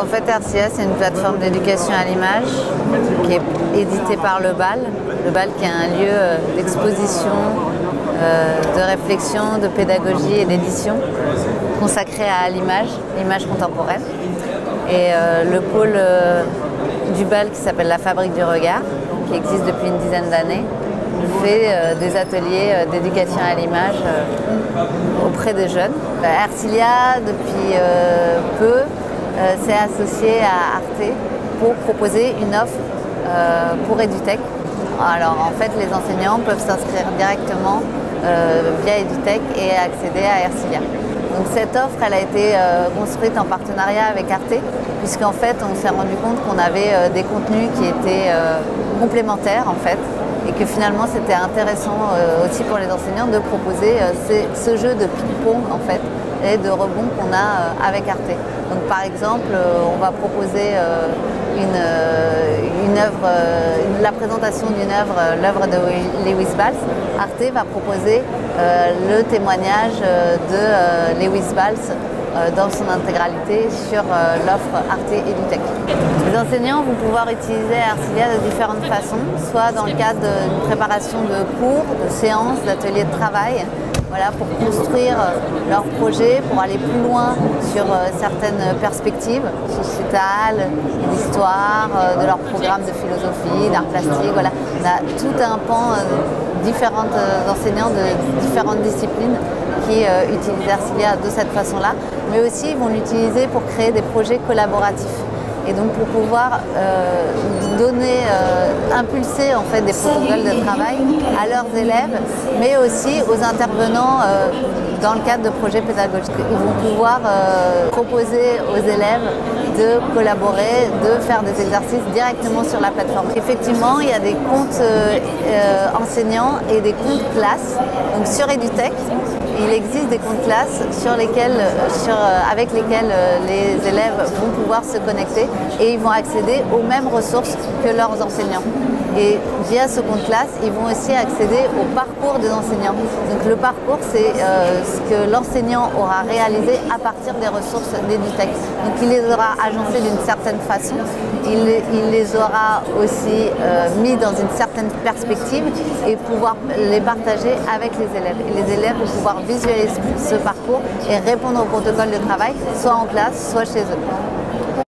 fait, RCA, c'est une plateforme d'éducation à l'image qui est éditée par le BAL. Le BAL qui est un lieu d'exposition, de réflexion, de pédagogie et d'édition consacré à l'image contemporaine. Et le pôle du BAL qui s'appelle la Fabrique du Regard, qui existe depuis une dizaine d'années, fait des ateliers d'éducation à l'image auprès des jeunes. Ercilia, depuis peu, s'est associé à Arte pour proposer une offre pour EduTech. Alors en fait, les enseignants peuvent s'inscrire directement via EduTech et accéder à Ercilia. Donc cette offre, elle a été construite en partenariat avec Arte, puisqu'en fait, on s'est rendu compte qu'on avait des contenus qui étaient complémentaires en fait, et que finalement c'était intéressant aussi pour les enseignants de proposer ce jeu de ping-pong en fait et de rebond qu'on a avec Arte. Donc par exemple, on va proposer la présentation d'une œuvre, l'œuvre de Lewis Balls. Arte va proposer le témoignage de Lewis Balls dans son intégralité sur l'offre Arte EduTech. Les enseignants vont pouvoir utiliser Ercilia de différentes façons, soit dans le cadre d'une préparation de cours, de séances, d'ateliers de travail, voilà, pour construire leur projet, pour aller plus loin sur certaines perspectives sociétales, d'histoire, de leur programme de philosophie, d'art plastique. Voilà. On a tout un pan différents enseignants de différentes disciplines qui utilisent Ercilia de cette façon-là, mais aussi ils vont l'utiliser pour créer des projets collaboratifs. Et donc pour pouvoir impulser en fait des protocoles de travail à leurs élèves, mais aussi aux intervenants dans le cadre de projets pédagogiques. Ils vont pouvoir proposer aux élèves de collaborer, de faire des exercices directement sur la plateforme. Effectivement, il y a des comptes enseignants et des comptes classes. Donc sur EduTech, il existe des comptes classes avec lesquels les élèves vont pouvoir se connecter et ils vont accéder aux mêmes ressources que leurs enseignants. Et via ce compte classe, ils vont aussi accéder au parcours des enseignants. Donc le parcours, c'est ce que l'enseignant aura réalisé à partir des ressources d'EduTech. Donc il les aura agencés d'une certaine façon, il les aura aussi mis dans une certaine perspective et pouvoir les partager avec les élèves. Et les élèves vont pouvoir visualiser ce parcours et répondre au protocole de travail, soit en classe, soit chez eux.